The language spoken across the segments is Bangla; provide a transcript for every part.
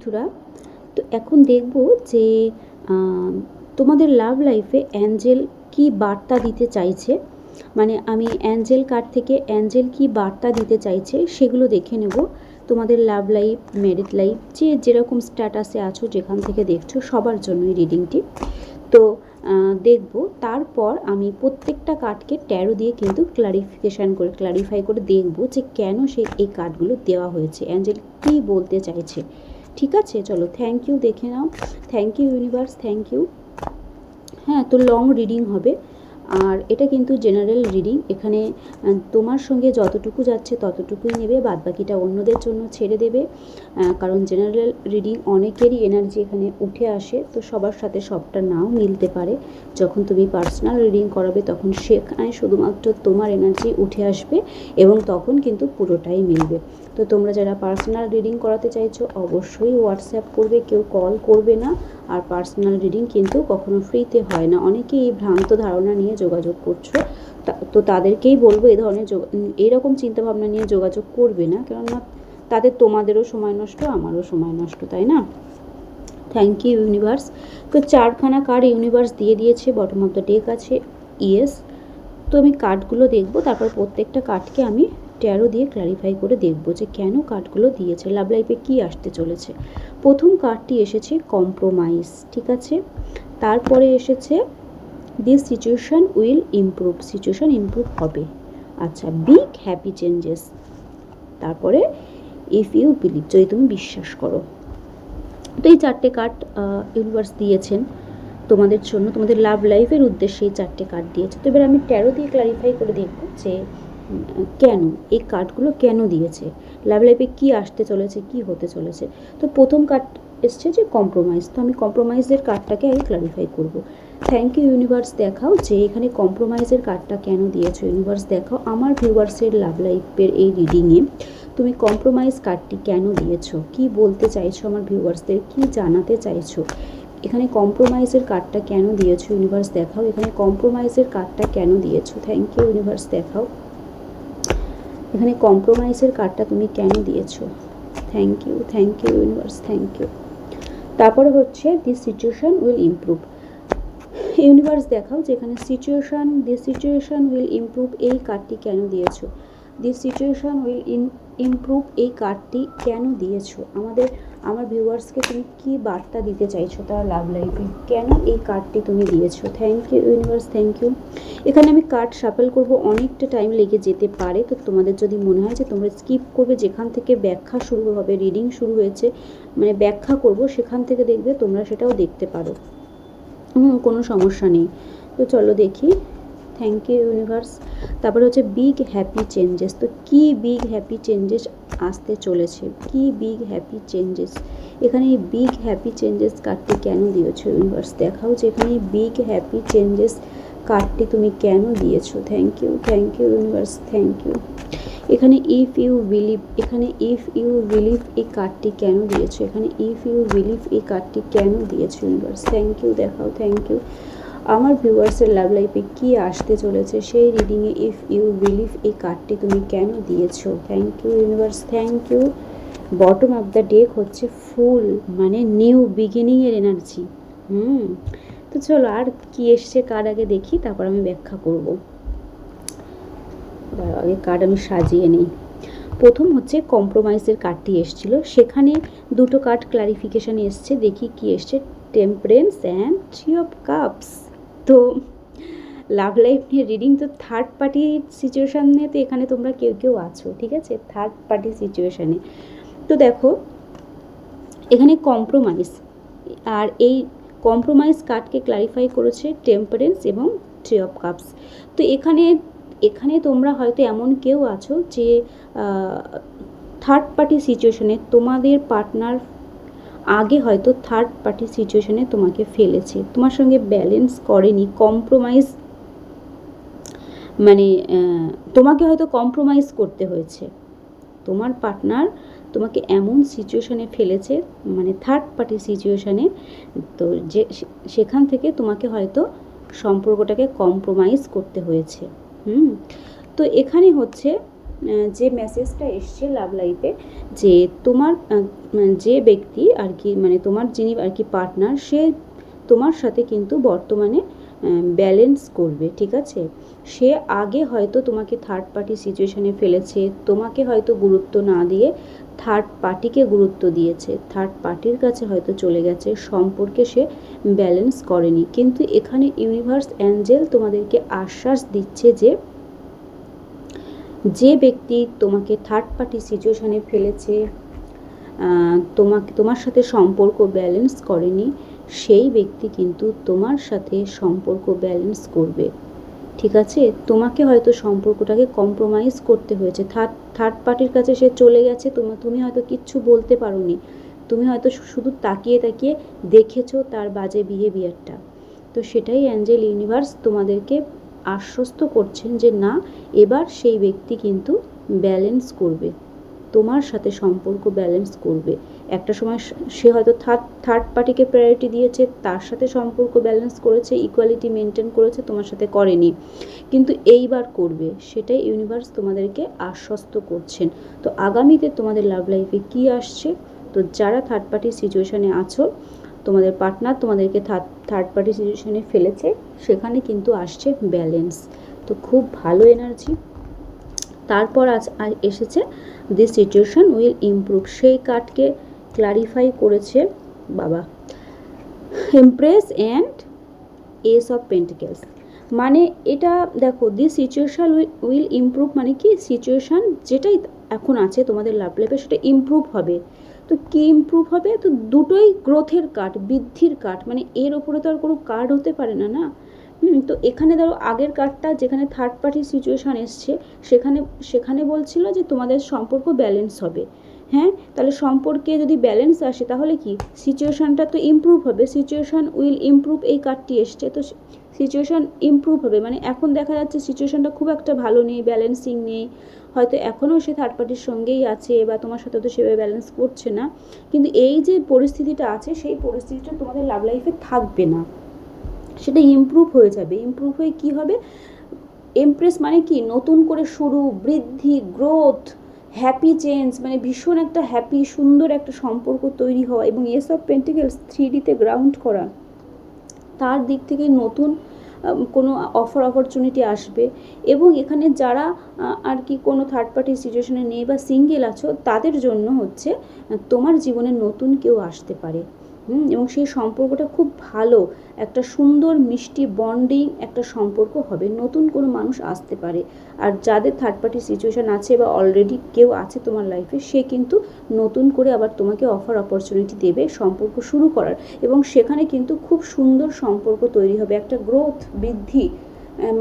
বন্ধুরা, তো এখন দেখব যে তোমাদের লাভ লাইফে অ্যাঞ্জেল কি বার্তা দিতে চাইছে। মানে আমি অ্যাঞ্জেল কার্ড থেকে অ্যাঞ্জেল কি বার্তা দিতে চাইছে সেগুলো দেখে নেব। তোমাদের লাভ লাইফ, ম্যারিড লাইফ, যেরকম স্ট্যাটাসে আছো, যেখান থেকে দেখছো, সবার জন্যই রিডিংটি। তো দেখব, তারপর আমি প্রত্যেকটা কার্ডকে ট্যারো দিয়ে কিন্তু ক্লারিফাই করে দেখব যে কেন এই কার্ডগুলো দেওয়া হয়েছে, অ্যাঞ্জেল কী বলতে চাইছে। ঠিক আছে, চলো থ্যাংক ইউ দেখে নাও। Thank you universe, thank you. হ্যাঁ, তো লং রিডিং হবে, আর এটা কিন্তু জেনারেল রিডিং। এখানে তোমার সঙ্গে যতটুকু যাচ্ছে ততটুকুই নেবে, বাদবাকিটা অন্যদের জন্য ছেড়ে দেবে। কারণ জেনারেল রিডিং অনেকেরই এনার্জি এখানে উঠে আসে, তো সবার সাথে সবটা নাও মিলতে পারে। যখন তুমি পার্সোনাল রিডিং করাবে তখন সেখানে শুধুমাত্র তোমার এনার্জি উঠে আসবে এবং তখন কিন্তু পুরোটাই মিলবে। তো তোমরা যারা পার্সোনাল রিডিং করাতে চাইছো অবশ্যই হোয়াটসঅ্যাপ করবে, কেউ কল করবে না। আর পার্সোনাল রিডিং কিন্তু কখনো ফ্রিতে হয় না, অনেকেই এই ভ্রান্ত ধারণা নিয়ে যোগাযোগ করছো। তো তাদেরকেই বলবো এইরকম চিন্তাভাবনা নিয়ে যোগাযোগ করবে না, কেননা তাদের তোমাদেরও সময় নষ্ট, আমারও সময় নষ্ট, তাই না? Thank you universe. তো 4খানা কার্ড ইউনিভার্স দিয়ে দিয়েছে, বটম অফ দ্য ডেক আছে ইয়েস। তো আমি কার্ডগুলো দেখব, তারপর প্রত্যেকটা কার্ডকে আমি ট্যারো দিয়ে ক্লারিফাই করে দেখব যে কেন কার্ডগুলো দিয়েছে, লাভ লাইফে কী আসতে চলেছে। প্রথম কার্ডটি এসেছে কম্প্রোমাইজ, ঠিক আছে। তারপরে এসেছে this situation will improve, situation improve হবে। আচ্ছা, বিগ হ্যাপি চেঞ্জেস। তারপরে ইফ ইউ বিলিভ, যদি তুমি বিশ্বাস করো। তো এই 4টে কার্ড ইউনিভার্স দিয়েছেন তোমাদের জন্য, তোমাদের লাভ লাইফের উদ্দেশ্যে এই 4টে কার্ড দিয়েছে। তো এবার আমি ট্যারো দিয়ে ক্লারিফাই করে দেখব যে কেন এই কার্ডগুলো কেন দিয়েছে, লাভ লাইফে কী আসতে চলেছে, কী হতে চলেছে। তো প্রথম কার্ড এসছে যে কম্প্রোমাইজ, তো আমি কম্প্রোমাইজের কার্ডটাকে আগে ক্লারিফাই করব। থ্যাংক ইউ ইউনিভার্স, দেখাও যে এখানে কম্প্রোমাইজের কার্ডটা কেন দিয়েছো। ইউনিভার্স দেখাও আমার ভিউয়ার্সের লাভ লাইফের এই রিডিংয়ে তুমি কম্প্রোমাইজ কার্ডটি কেন দিয়েছো, কি বলতে চাইছো আমার ভিউয়ার্সদের, কি জানাতে চাইছো। এখানে কম্প্রোমাইজের কার্ডটা কেন দিয়েছো ইউনিভার্স দেখাও, এখানে কম্প্রোমাইজের কার্ডটা কেন দিয়েছো। থ্যাংক ইউ ইউনিভার্স দেখাও এখানে কম্প্রোমাইজের কার্ডটা তুমি কেন দিয়েছো। Thank you universe, thank you. তারপরে হচ্ছে this situation will improve. Universe দেখাও যে এখানে দিস সিচুয়েশান উইল ইমপ্রুভ এই কার্ডটি কেন দিয়েছো। দিস সিচুয়েশান উইল ইমপ্রুভ এই কার্ডটি কেন দিয়েছো। আমার ভিউয়ার্সকে তুমি কি বার্তা দিতে চাইছো তার লাভ লাইফে, কেন এই কার্ডটি তুমি দিয়েছো। Thank you universe, thank you. এখানে আমি কার্ড শাফেল করব, অনেকটা টাইম লেগে যেতে পারে, তো তোমাদের যদি মনে হয় যে তোমরা স্কিপ করবে, যেখান থেকে ব্যাখ্যা শুরু হবে, রিডিং শুরু হয়েছে, মানে ব্যাখ্যা করব সেখান থেকে দেখবে, তোমরা সেটাও দেখতে পারো, কোনো সমস্যা নেই। তো চলো দেখি। Thank you universe. তারপরে হচ্ছে বিগ হ্যাপি চেঞ্জেস। তো কী বিগ হ্যাপি চেঞ্জেস আসতে চলেছে, কি বিগ হ্যাপি চেঞ্জেস। এখানে এই বিগ হ্যাপি চেঞ্জেস কার্ডটি কেন দিয়েছো ইউনিভার্স দেখাও যে এখানে বিগ হ্যাপি চেঞ্জেস কার্ডটি তুমি কেন দিয়েছো। Thank you universe, thank you. এখানে ইফ ইউ বিলিভ এই কার্ডটি কেন দিয়েছো, এখানে ইফ ইউ বিলিভ এই কার্ডটি কেন দিয়েছো ইউনিভার্স। থ্যাংক ইউ দেখাও, থ্যাংক ইউ। আমার ভিউয়ার্সের লাভ লাইফে কী আসতে চলেছে সেই রিডিংয়ে ইফ ইউ বিলিভ এই কার্ডটি তুমি কেন দিয়েছো। Thank you universe, thank you. Bottom of the deck হচ্ছে ফুল, মানে নিউ বিগিনিংয়ের এনার্জি। তো চলো আর কি এসছে কার্ড আগে দেখি, তারপর আমি ব্যাখ্যা করব। আগে কার্ড আমি সাজিয়ে নিই। প্রথম হচ্ছে কম্প্রোমাইজের কার্ডটি এসেছিল, সেখানে দুটো কার্ড ক্লারিফিকেশান এসছে, দেখি কি এসছে। Temperance and 3 of cups. তো লাভ লাইফ নিয়ে রিডিং, তো থার্ড পার্টি সিচুয়েশানে তো এখানে তোমরা কেউ আছো, ঠিক আছে, থার্ড পার্টি সিচুয়েশানে। তো দেখো এখানে কম্প্রোমাইজ, আর এই কম্প্রোমাইজ কার্ডকে ক্লারিফাই করেছে টেম্পারেন্স এবং 3 অফ কাপস। তো এখানে তোমরা হয়তো এমন কেউ আছো যে থার্ড পার্টি সিচুয়েশানে তোমাদের পার্টনার আগে হয়তো থার্ড পার্টি সিচুয়েশানে তোমাকে ফেলেছে, তোমার সঙ্গে ব্যালেন্স করেনি, কম্প্রোমাইজ, মানে তোমাকে হয়তো কম্প্রোমাইজ করতে হয়েছে। তোমার পার্টনার তোমাকে এমন সিচুয়েশানে ফেলেছে, মানে থার্ড পার্টি সিচুয়েশানে, তো সেখান থেকে তোমাকে হয়তো সম্পর্কটাকে কম্প্রোমাইজ করতে হয়েছে। তো এখানে হচ্ছে যে মেসেজটা এসছে লাভ লাইফে, যে তোমার যে ব্যক্তি আর কি, মানে তোমার যিনি আর কি পার্টনার, সে তোমার সাথে কিন্তু বর্তমানে ব্যালেন্স করবে, ঠিক আছে। সে আগে হয়তো তোমাকে থার্ড পার্টি সিচুয়েশানে ফেলেছে, তোমাকে হয়তো গুরুত্ব না দিয়ে থার্ড পার্টিকে গুরুত্ব দিয়েছে, থার্ড পার্টির কাছে হয়তো চলে গেছে, সম্পর্কে সে ব্যালেন্স করেনি। কিন্তু এখানে ইউনিভার্স অ্যাঞ্জেল তোমাদেরকে আশ্বাস দিচ্ছে যে যে ব্যক্তি তোমাকে থার্ড পার্টি সিচুয়েশানে ফেলেছে, তোমার সাথে সম্পর্ক ব্যালেন্স করেনি, সেই ব্যক্তি কিন্তু তোমার সাথে সম্পর্ক ব্যালেন্স করবে, ঠিক আছে। তোমাকে হয়তো সম্পর্কটাকে কম্প্রোমাইজ করতে হয়েছে, থার্ড পার্টির কাছে সে চলে গেছে, তুমি হয়তো কিচ্ছু বলতে পারোনি, তুমি হয়তো শুধু তাকিয়ে তাকিয়ে দেখেছো তার বাজে বিহেভিয়ারটা। তো সেটাই অ্যাঞ্জেল ইউনিভার্স তোমাদেরকে আশ্বস্ত করছেন যে না, এবার সেই ব্যক্তি কিন্তু ব্যালেন্স করবে, তোমার সাথে সম্পর্ক ব্যালেন্স করবে। একটা সময় সে হয়তো থার্ড পার্টিকে প্রায়োরিটি দিয়েছে, তার সাথে সম্পর্ক ব্যালেন্স করেছে, ইকুয়ালিটি মেনটেন করেছে, তোমার সাথে করেনি, কিন্তু এইবার করবে, সেটাই ইউনিভার্স তোমাদেরকে আশ্বস্ত করছেন। তো আগামীতে তোমাদের লাভ লাইফে কী আসছে, তো যারা থার্ড পার্টি সিচুয়েশানে আছো, তোমাদের পার্টনার তোমাদেরকে থার্ড পার্টি সিচুয়েশানে ফেলেছে, সেখানে কিন্তু আসছে ব্যালেন্স। তো খুব ভালো এনার্জি। তারপর এসেছে দিস সিচুয়েশন উইল ইমপ্রুভ, সেই কার্ডকে ক্লারিফাই করেছে বাবা empress and S of pentacles. মানে এটা দেখো, দিস সিচুয়েশন উইল ইমপ্রুভ মানে কি, সিচুয়েশান যেটাই এখন আছে তোমাদের লাভ লাইফে সেটা ইমপ্রুভ হবে। তো কী ইমপ্রুভ হবে, তো দুটোই গ্রোথের কার্ড, বৃদ্ধির কার্ড, মানে এর ওপরে তো আর কোনো কার্ড হতে পারে না, না। তো এখানে ধরো আগের কার্ডটা যেখানে থার্ড পার্টি সিচুয়েশান এসছে, সেখানে বলছিল যে তোমাদের সম্পর্ক ব্যালেন্স হবে। হ্যাঁ, তাহলে সম্পর্কে যদি ব্যালেন্স আসে তাহলে কি সিচুয়েশানটা তো ইমপ্রুভ হবে, সিচুয়েশান উইল ইমপ্রুভ এই কার্ডটি এসছে, তো সিচুয়েশান ইমপ্রুভ হবে। মানে এখন দেখা যাচ্ছে সিচুয়েশানটা খুব একটা ভালো নেই, ব্যালেন্সিং নেই, হয়তো এখনও সে থার্ড পার্টির সঙ্গেই আছে বা তোমার সাথে তো সেভাবে ব্যালেন্স করছে না, কিন্তু এই যে পরিস্থিতিটা আছে সেই পরিস্থিতিটা তোমাদের লাভ লাইফে থাকবে না, সেটা ইমপ্রুভ হয়ে যাবে। ইমপ্রুভ হয়ে কী হবে, এমপ্রেস মানে কি, নতুন করে শুরু, বৃদ্ধি, গ্রোথ, হ্যাপি চেঞ্জ, মানে ভীষণ একটা হ্যাপি সুন্দর একটা সম্পর্ক তৈরি হওয়া, এবং এস অফ পেন্টিকেলস 3Dতে গ্রাউন্ড করা, তার দিক থেকে নতুন কোনো অপরচুনিটি আসবে। এবং এখানে যারা আর কি কোনো থার্ড পার্টি সিচুয়েশনে নেই বা সিঙ্গেল আছো, তাদের জন্য হচ্ছে তোমার জীবনে নতুন কেউ আসতে পারে, এবং সেই সম্পর্কটা খুব ভালো, একটা সুন্দর মিষ্টি বন্ডিং একটা সম্পর্ক হবে, নতুন কোনো মানুষ আসতে পারে। আর যাদের থার্ড পার্টি সিচুয়েশান আছে বা অলরেডি কেউ আছে তোমার লাইফে, সে কিন্তু নতুন করে আবার তোমাকে অপরচুনিটি দেবে সম্পর্ক শুরু করার, এবং সেখানে কিন্তু খুব সুন্দর সম্পর্ক তৈরি হবে, একটা গ্রোথ, বৃদ্ধি,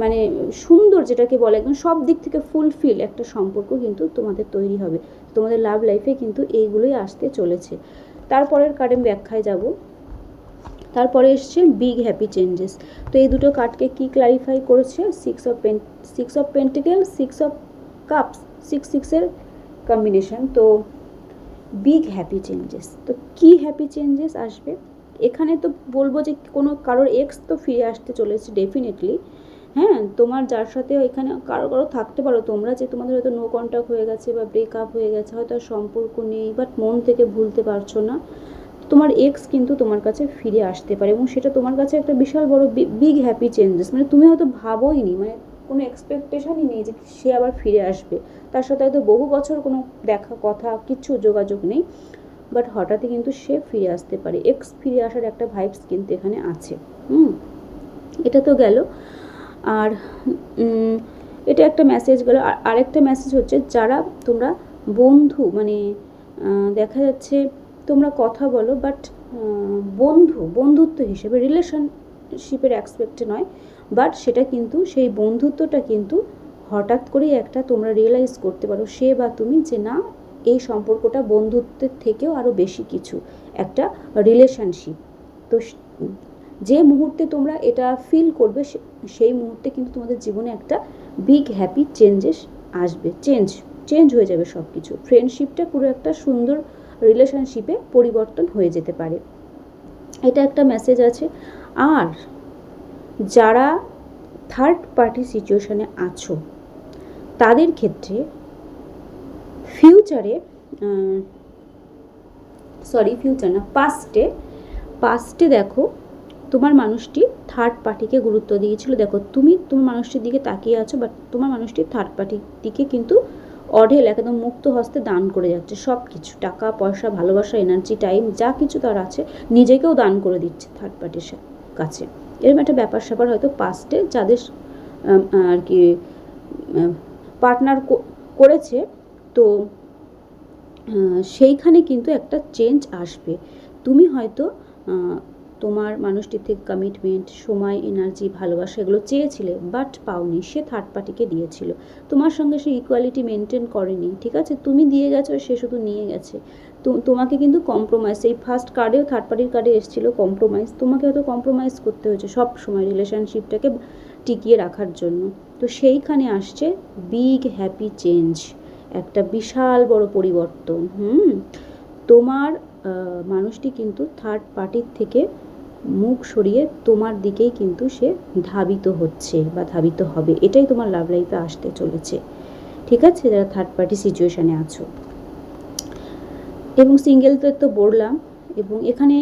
মানে সুন্দর যেটাকে বলে একদম সব দিক থেকে ফুলফিল একটা সম্পর্ক কিন্তু তোমাদের তৈরি হবে। তোমাদের লাভ লাইফে কিন্তু এইগুলোই আসতে চলেছে। তারপরের কার্ডে ব্যাখ্যায় যাব। তারপরে এসছে বিগ হ্যাপি চেঞ্জেস। তো এই দুটো কার্ডকে কি ক্লারিফাই করেছে, six of pentacle, six of cups, সিক্সের কম্বিনেশন। তো বিগ হ্যাপি চেঞ্জেস, তো কি হ্যাপি চেঞ্জেস আসবে, এখানে তো বলবো যে কোনো কারোর এক্স তো ফিরে আসতে চলেছে ডেফিনেটলি। হ্যাঁ, তোমার যার সাথে এখানে কারো থাকতে পারো তোমরা, যে তোমাদের হয়তো নো কন্ট্যাক্ট হয়ে গেছে বা ব্রেকআপ হয়ে গেছে, হয়তো আর সম্পর্ক নেই, বাট মন থেকে ভুলতে পারছো না, তোমার এক্স কিন্তু তোমার কাছে ফিরে আসতে পারে, এবং সেটা তোমার কাছে একটা বিশাল বড় বিগ হ্যাপি চেঞ্জেস, মানে তুমি হয়তো ভাবোইনি, মানে কোনো এক্সপেকটেশনই নেই যে সে আবার ফিরে আসবে, তার সাথে হয়তো বহু বছর কোনো দেখা কথা কিচ্ছু যোগাযোগ নেই, বাট হঠাৎই কিন্তু সে ফিরে আসতে পারে, এক্স ফিরে আসার একটা ভাইবস কিন্তু এখানে আছে। এটা তো গেল। আর এটা একটা মেসেজ গেল। আরেকটা মেসেজ হচ্ছে, যারা তোমরা বন্ধু, মানে দেখা যাচ্ছে তোমরা কথা বলো, বাট বন্ধুত্ব হিসেবে, রিলেশনশিপের অ্যাসপেক্টে নয়, বাট সেটা কিন্তু সেই বন্ধুত্বটা কিন্তু হঠাৎ করেই একটা তোমরা রিয়েলাইজ করতে পারো, সে বা তুমি, যে না, এই সম্পর্কটা বন্ধুত্বের থেকেও আরও বেশি কিছু, একটা রিলেশনশিপ। তো যে মুহূর্তে তোমরা এটা ফিল করবে, সেই মুহূর্তে কিন্তু তোমাদের জীবনে একটা বিগ হ্যাপি চেঞ্জেস আসবে, চেঞ্জ হয়ে যাবে সব কিছু, ফ্রেন্ডশিপটা পুরো একটা সুন্দর রিলেশনশিপে পরিবর্তন হয়ে যেতে পারে, এটা একটা মেসেজ আছে। আর যারা থার্ড পার্টি সিচুয়েশানে আছো, তাদের ক্ষেত্রে ফিউচারে, ফিউচার না, পাস্টে দেখো তোমার মানুষটি থার্ড পার্টিকে গুরুত্ব দিয়েছিল। দেখো তুমি তোমার মানুষটির দিকে তাকিয়ে আছো, বাট তোমার মানুষটি থার্ড পার্টির দিকে কিন্তু অঢেল একদম মুক্ত হস্তে দান করে যাচ্ছে সব কিছু, টাকা পয়সা, ভালোবাসা, এনার্জি, টাইম, যা কিছু তার আছে নিজেকেও দান করে দিচ্ছে থার্ড পার্টির কাছে। এরকম একটা ব্যাপার স্যাপার হয়তো পাস্টে যাদের আর কি পার্টনার করেছে, তো সেইখানে কিন্তু একটা চেঞ্জ আসবে। তুমি হয়তো তোমার মানুষটির থেকে কমিটমেন্ট, সময়, এনার্জি, ভালোবাসা এগুলো চেয়েছিলে, বাট পাওনি, সে থার্ড পার্টিকে দিয়েছিল। তোমার সঙ্গে সে ইকুয়ালিটি মেনটেন করেনি, ঠিক আছে, তুমি দিয়ে গেছো, সে শুধু নিয়ে গেছে। তোমাকে কিন্তু কম্প্রোমাইজ, এই ফার্স্ট কার্ডেও থার্ড পার্টির কার্ডে এসেছিলো কম্প্রোমাইজ, তোমাকে হয়তো কম্প্রোমাইজ করতে হয়েছে সব সময় রিলেশনশিপটাকে টিকিয়ে রাখার জন্য। তো সেইখানে আসছে বিগ হ্যাপি চেঞ্জ, একটা বিশাল বড় পরিবর্তন। তোমার মানুষটি কিন্তু থার্ড পার্টির থেকে মুখ সরিয়ে তোমার দিকেই কিন্তু সে ধাবিত হচ্ছে বা ধাবিত হবে, এটাই তোমার লাভ লাইফে আসতে চলেছে, ঠিক আছে, যারা থার্ড পার্টি সিচুয়েশানে আছো। এবং সিঙ্গেলতে তো বললাম, এবং এখানে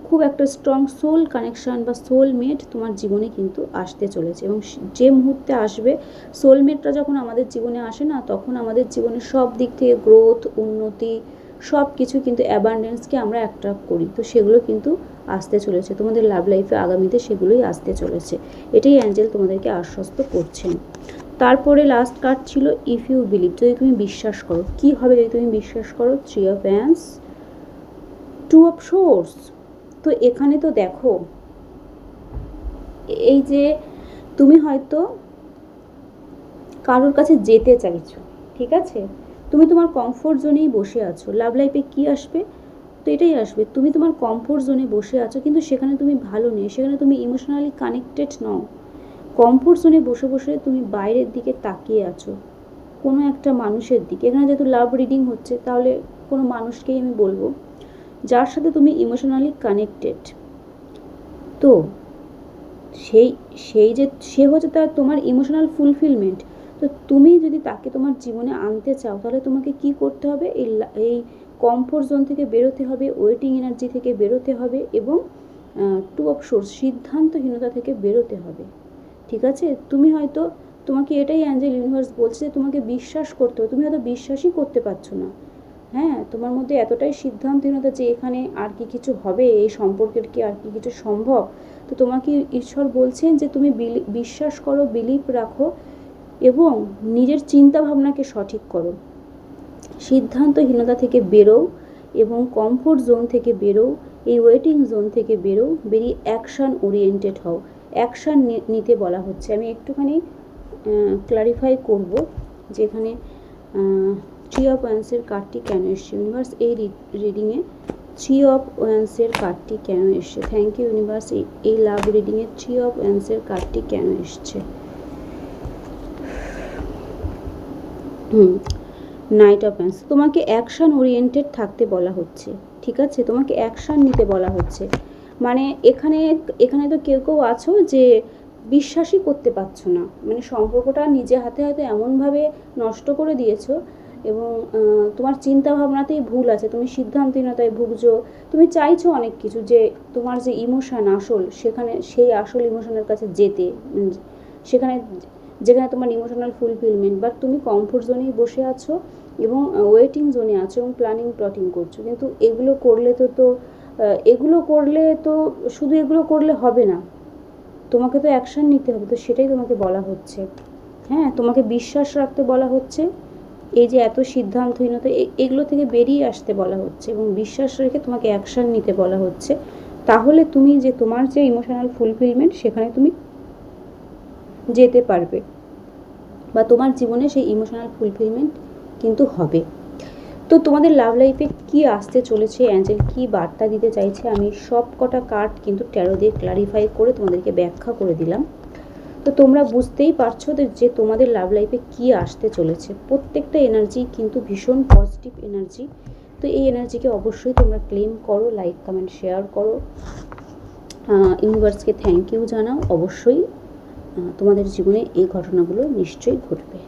খুব একটা স্ট্রং সোল কানেকশান বা সোলমেট তোমার জীবনে কিন্তু আসতে চলেছে। এবং যে মুহূর্তে আসবে, সোলমেটরা যখন আমাদের জীবনে আসে না, তখন আমাদের জীবনে সব দিক থেকে গ্রোথ, উন্নতি, সব কিছু কিন্তু অ্যাবান্ডেন্সকে আমরা অ্যাট্রাক্ট করি। তো সেগুলো কিন্তু আসতে চলেছে তোমাদের লাভ লাইফে, আগামীতে সেগুলোই আসতে চলেছে, এটাই অ্যাঞ্জেল তোমাদেরকে আশ্বস্ত করছেন। তারপরে লাস্ট কার্ড ছিল ইফ ইউ বিলিভ, যদি তুমি বিশ্বাস করো। কি হবে যদি তুমি বিশ্বাস করো? 3 অফ ওয়ান্ডস, 2 অফ সোর্স। তো এখানে তো দেখো, এই যে তুমি হয়তো কারোর কাছে যেতে চাইছো, ঠিক আছে, তুমি তোমার কমফোর্ট জোনেই বসে আছো। লাভ লাইফে কি আসবে? তো এটাই আসবে, তুমি তোমার কমফোর্ট জোনে বসে আছো, কিন্তু সেখানে তুমি ভালো নেই, সেখানে তুমি ইমোশনালি কানেক্টেড নও। কমফোর্ট জোনে বসে বসে তুমি বাইরের দিকে তাকিয়ে আছো কোনো একটা মানুষের দিকে। এখানে যেহেতু লাভ রিডিং হচ্ছে, তাহলে কোনো মানুষকেই আমি বলবো যার সাথে তুমি ইমোশনালি কানেক্টেড। তো সেই যে সে হচ্ছে তার তোমার ইমোশনাল ফুলফিলমেন্ট। তো তুমি যদি তাকে তোমার জীবনে আনতে চাও, তাহলে তোমাকে কি করতে হবে? এই কমফোর্ট জোন থেকে বেরোতে হবে, ওয়েটিং এনার্জি থেকে বেরোতে হবে, এবং 2 অফ সোর্স, সিদ্ধান্তহীনতা থেকে বেরোতে হবে, ঠিক আছে। তুমি হয়তো, তোমাকে এটাই অ্যাঞ্জেল ইউনিভার্স বলছে যে তোমাকে বিশ্বাস করতে হবে, তুমি হয়তো বিশ্বাসই করতে পারছো না। হ্যাঁ, তোমার মধ্যে এতটাই সিদ্ধান্তহীনতা যে এখানে আর কি কিছু হবে, এই সম্পর্কের কি আর কি কিছু সম্ভব। তো তোমাকে ঈশ্বর বলছেন যে তুমি বিশ্বাস করো, বিলিভ রাখো, এবং নিজের চিন্তা ভাবনাকে সঠিক করো, সিদ্ধান্তহীনতা থেকে বেরো, এবং কমফোর্ট জোন থেকে বেরো, এই ওয়েটিং জোন থেকে বেরো, বেরিয়ে অ্যাকশান ওরিয়েন্টেড হও। অ্যাকশান নিতে বলা হচ্ছে। আমি একটুখানি ক্লারিফাই করব যে এখানে 3 অফ ওয়ান্ডসের কার্ডটি কেন এসছে। ইউনিভার্স এই রিডিংয়ে 3 অফ ওয়ান্ডসের কার্ডটি কেন এসছে? থ্যাংক ইউ ইউনিভার্স, এই লাভ রিডিংয়ে 3 অফ ওয়ান্ডসের কার্ডটি কেন এসছে? Night of wands. তোমাকে অ্যাকশান ওরিয়েন্টেড থাকতে বলা হচ্ছে, ঠিক আছে, তোমাকে অ্যাকশান নিতে বলা হচ্ছে। মানে এখানে তো কেউ আছো যে বিশ্বাসই করতে পারছো না, মানে সম্পর্কটা নিজে হাতে হয়তো এমনভাবে নষ্ট করে দিয়েছো, এবং তোমার চিন্তা ভাবনাতেই ভুল আছে, তুমি সিদ্ধান্তহীনতায় ভুগছো, তুমি চাইছো অনেক কিছু, যে তোমার যে ইমোশান আসল, সেখানে সেই আসল ইমোশনের কাছে যেতে, সেখানে যেখানে তোমার ইমোশনাল ফুলফিলমেন্ট, বাট তুমি কমফোর্ট জোনেই বসে আছো এবং ওয়েটিং জোনে আছো এবং প্ল্যাটিং করছো। কিন্তু এগুলো করলে তো শুধু এগুলো করলে হবে না, তোমাকে তো অ্যাকশান নিতে হবে। তো সেটাই তোমাকে বলা হচ্ছে। হ্যাঁ, তোমাকে বিশ্বাস রাখতে বলা হচ্ছে, এই যে এত সিদ্ধান্তহীনতা, এগুলো থেকে বেরিয়ে আসতে বলা হচ্ছে, এবং বিশ্বাস রেখে তোমাকে অ্যাকশান নিতে বলা হচ্ছে। তাহলে তুমি যে তোমার যে ইমোশনাল ফুলফিলমেন্ট, সেখানে তুমি যেতে পারবে, বা তোমার জীবনে সেই ইমোশনাল ফুলফিলমেন্ট কিন্তু হবে। তো তোমাদের লাভ লাইফে কি আসতে চলেছে, অ্যাঞ্জেল কি বার্তা দিতে চাইছে, আমি সব কটা কার্ড কিন্তু ট্যারো দিয়ে ক্লারিফাই করে তোমাদেরকে ব্যাখ্যা করে দিলাম। তো তোমরা বুঝতেই পারছো যে তোমাদের লাভ লাইফে কি আসতে চলেছে। প্রত্যেকটা এনার্জি কিন্তু ভীষণ পজিটিভ এনার্জি। তো এই এনার্জিকে অবশ্যই তোমরা ক্লেম করো, লাইক কমেন্ট শেয়ার করো, ইউনিভার্সকে থ্যাংক ইউ জানাও। অবশ্যই তোমাদের জীবনে এই ঘটনাগুলো নিশ্চয়ই ঘটবে।